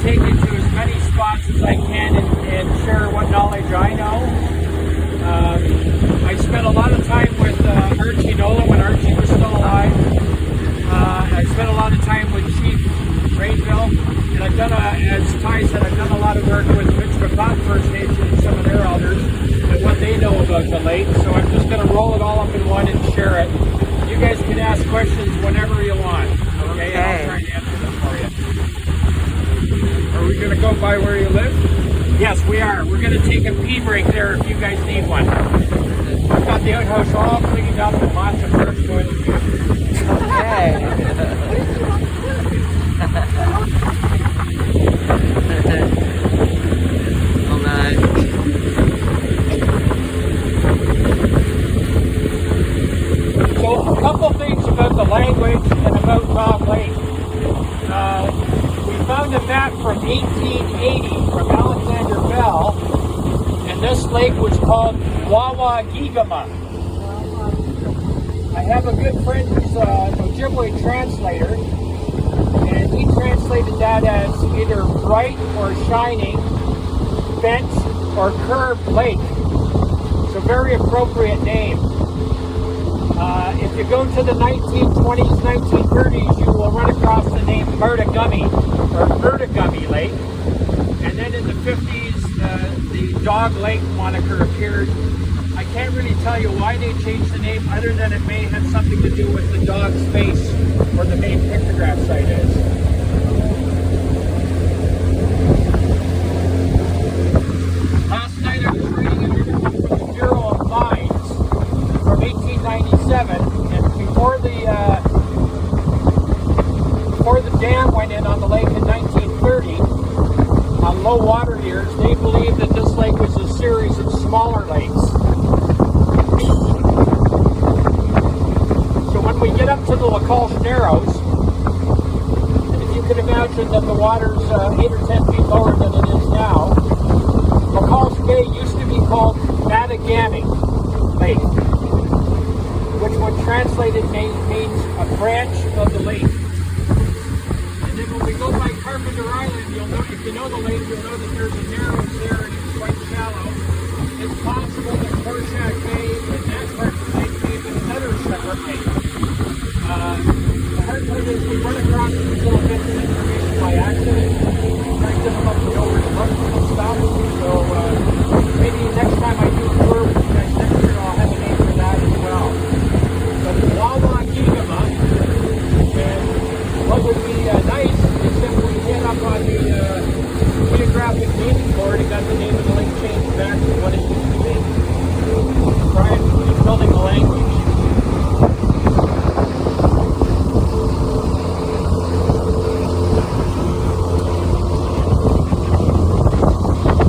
take you to as many spots as I can and share what knowledge I know. I spent a lot of time with Archie Nolan when Archie was still alive. I spent a lot of time with Chief Rainville, and I've done, as Ty said, I've done a lot of work with Missanabie First Nation and some of their elders and what they know about the lake. So I'm just going to roll it all up in one and share it. You guys can ask questions whenever you want, okay? And I'll try to answer them for you. Are we going to go by where you live? Yes, we are. We're going to take a pee break there if you guys need one. I've got the outhouse all cleaned up and lots of birds going to pee. Okay. All right. So a couple things about the language and about Dog Lake. We found a map from 1880 from Alexander Bell, and this lake was called Wawagigama. I have a good friend who's an Ojibwe translator, and he translated that as either bright or shining, bent or curved lake. It's a very appropriate name. If you go to the 1920s, 1930s, you will run across the name Murtagummy or Murtagummy Lake. And then in the 50s, the Dog Lake moniker appeared. I can't really tell you why they changed the name, other than it may have something to do with the dog's face where the main pictograph site is. Last night I was reading an interview from the Bureau of Mines from 1897, and before the dam went in on the lake in 1930, on low water years, they believed that this lake was a series of smaller lakes. So when we get up to the LaColche Narrows, and if you can imagine that the water's 8 or 10 feet lower than it is now, LaColche Bay used to be called Matagami Lake, which when translated means a branch of the lake. And then when we go by Carpenter Island, you'll know, if you know the lake, you'll know that there's a narrows there and it's quite shallow. It's possible that Horseshack Bay and that part of the lake may have been another separate lake. The hard part is we run across these little bits of information by accident. It's very difficult to know where to look and stuff. So maybe next time I do a tour with you guys next year, I'll have a name for that as well. But it's Wawagigama, and what would be nice is if we get up on the geographic naming board and got the name of the lake changed back to what it used to be. Prior to building the language.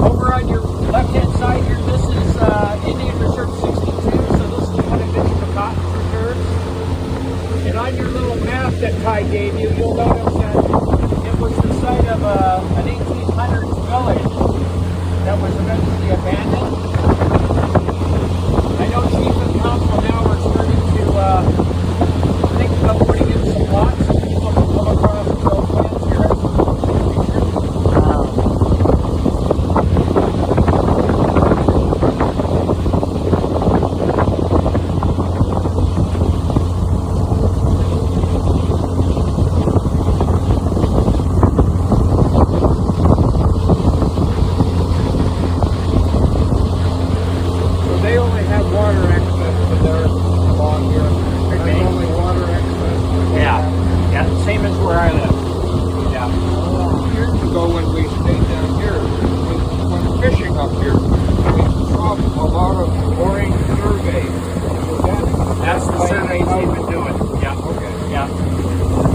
Over on your left-hand side here, this is Indian Reserve 62, so this is one of Missanabie reserves. And on your little map that Ty gave you, you'll notice that it was the site of an 1800s village that was eventually abandoned. I know Chief and Council now are starting to think about putting in some lots so people can come across and build plants here. They only have water access to their along here. There's only water access. Yeah, same as where I live. Yeah. Years ago when we stayed down here, when fishing up here, we saw a lot of orange surveys. That's the surveys they've been doing. Yeah. Okay. Yeah.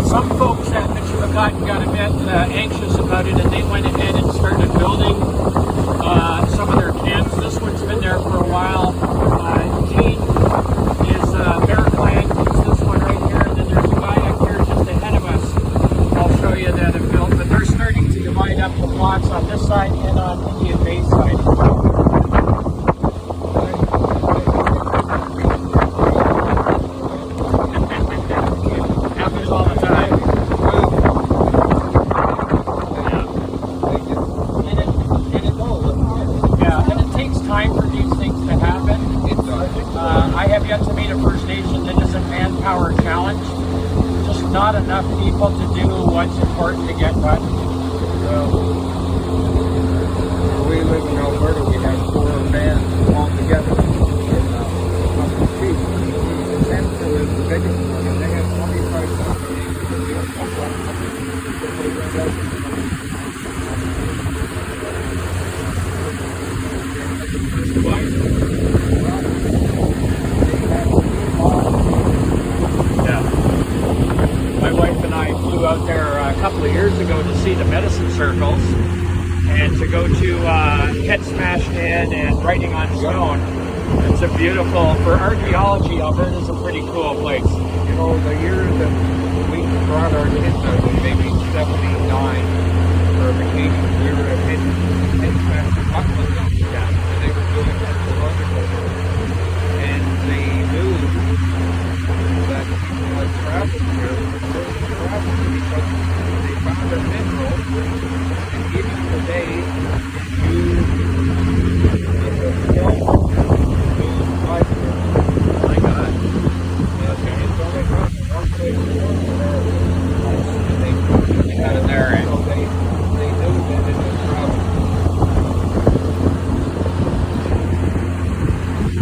Some folks at Missanabie got a bit anxious about it, and they went ahead and started building some of their camps. This one's been there for a while. Gene is Bearclan. It's this one right here, and then there's a guy up here just ahead of us. I'll show you that have built, but they're starting to divide up the plots on this side and on Indian Bay side. Happens all the time. Yeah. what's important to get done. Well, where we live in Alberta, we have 4 bands all together in Missanabie Cree. The center is the biggest one, and they have 25 Yeah. My wife and I flew out there a couple of years ago to see the medicine circles and to go to Head Smashed In and Writing on Stone. It's a beautiful, for archaeology, Alberta's a pretty cool place. You know, the year that we brought our kids out was maybe 79 for vacation. We were at Head Smashed In. Yeah. And they were doing archaeological work. And they knew that people had traveled here, because they found a mineral, and even today, you My God. it's only one place Out of there, eh? so they knew that it was travel.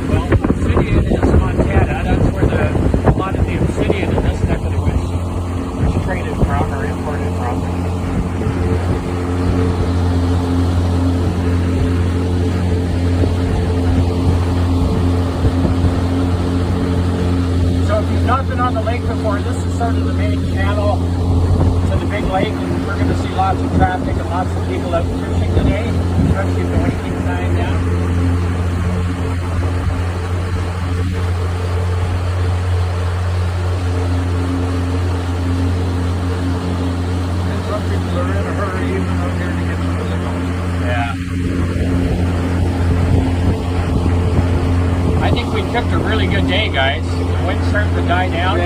Well, obsidian is Montana. That's where a lot of the obsidian in this neck of the woods was traded from or imported from. So if you've not been on the lake before, this is sort of the main channel to the big lake, and we're going to see lots of traffic and lots of people out fishing today, especially if the waking time down. And some people are in a hurry even out here to get to the boat. Yeah. I think we picked a really good day, guys. The wind's starting to die down.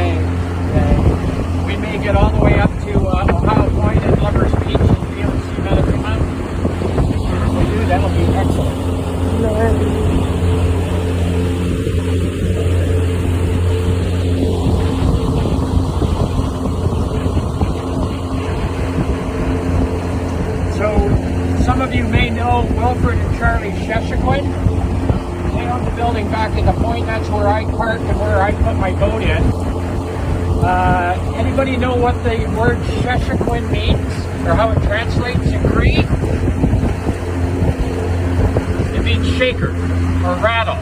We may get all the way up to Ohio Point and Lover's Beach and be able to see Medicine Mountain. If we do, that'll be excellent. So, some of you may know Wilfred and Charlie Sheshaquin. They own the building back at the point. That's where I park and where I put my boat in. Anybody know what the word Sheshaquin means or how it translates in Cree? It means shaker or rattle.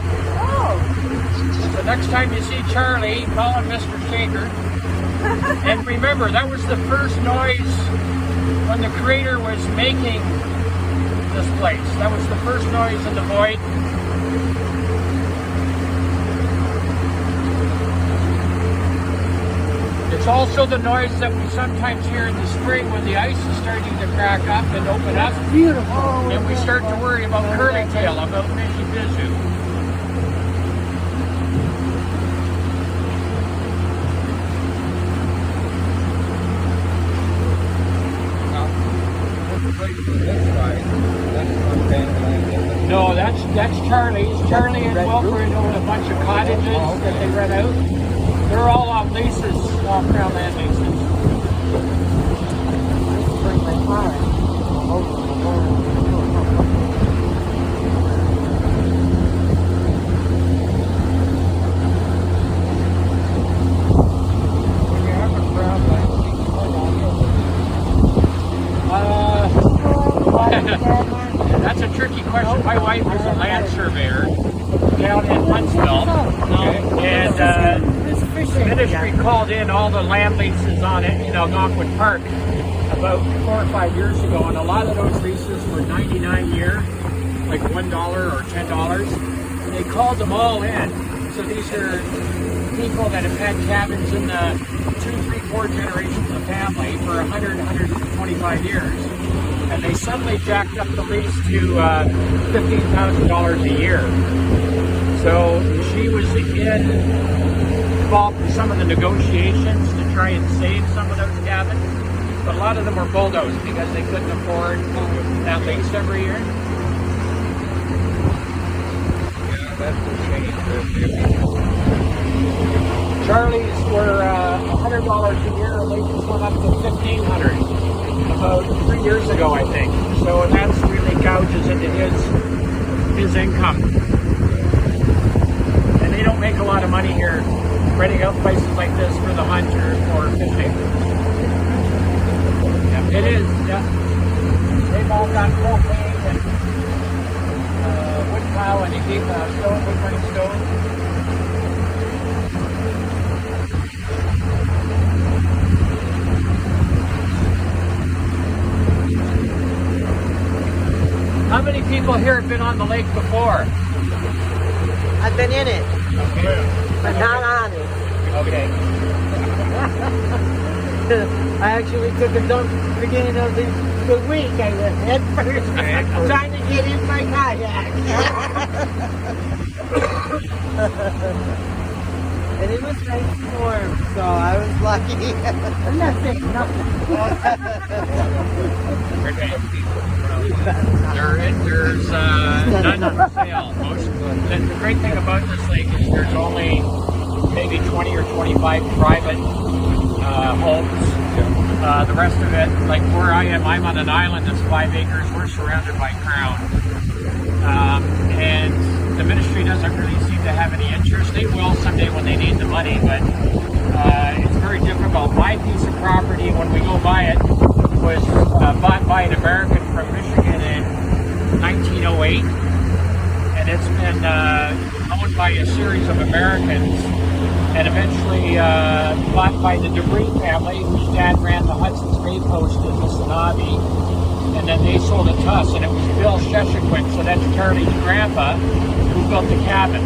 So next time you see Charlie, call him Mr. Shaker. And remember, that was the first noise when the creator was making this place. That was the first noise in the void. It's also the noise that we sometimes hear in the spring when the ice is starting to crack up and open up. Beautiful. And we start to worry about curly-tail, about fishy bizu. Now, this place on this side, that's not Panland, is it? No, that's Charlie's. Charlie and Wilfred own a bunch of cottages that they rent out. They're all on leases, off-ground land leases. Bring my car. When you have a crowd like That's a tricky question. My wife is a land surveyor down in Huntsville, and the ministry called in all the land leases on it in Algonquin Park about 4 or 5 years ago, and a lot of those leases were 99 year, like $1 or $10. And they called them all in. So these are people that have had cabins in the 2, 3, 4 generations of family for 100, 125 years. And they suddenly jacked up the lease to $15,000 a year. So she was involved in some of the negotiations to try and save some of those cabins. But a lot of them were bulldozed because they couldn't afford that lease every year. Yeah, that's a change. Charlie's were $100 a year, and they just went up to $1,500 about 3 years ago, I think. So that's really gouges into his income. And they don't make a lot of money here renting out places like this for the hunt or fishing. Yeah, it is, yeah. They've all got propane and wood pile and wood burning stove. How many people here have been on the lake before? I've been in it, Okay. but not on it. Okay. I actually took a dump at the beginning of the week. I went head first, trying to get in my kayak. And it was nice and warm, so I was lucky. Nothing. There's none for sale. The great thing about this lake is there's only maybe 20 or 25 private homes. The rest of it, like where I am, I'm on an island that's 5 acres. We're surrounded by Crown. And the ministry doesn't really seem to have any interest. They will someday when they need the money, but it's very difficult. My piece of property, when we go buy it, was bought by an American from Michigan in 1908, and it's been owned by a series of Americans, and eventually bought by the Debris family, whose dad ran the Hudson's Bay Post in Missanabie, and then they sold it to us, and it was Bill Sheshaquick, so that's Charlie's grandpa, who built the cabin.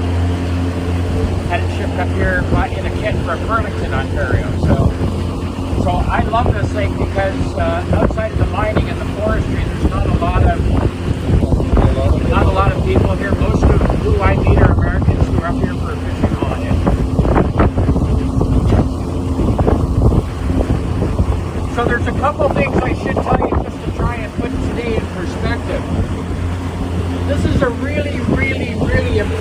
Had it shipped up here in a kit from Burlington, Ontario. So I love this lake because outside of the mining and the forestry, there's not a lot of people here. Most of who I meet are Americans who are up here for a fishing holiday. So there's a couple things I should tell you just to try and put today in perspective. This is a really, really, really important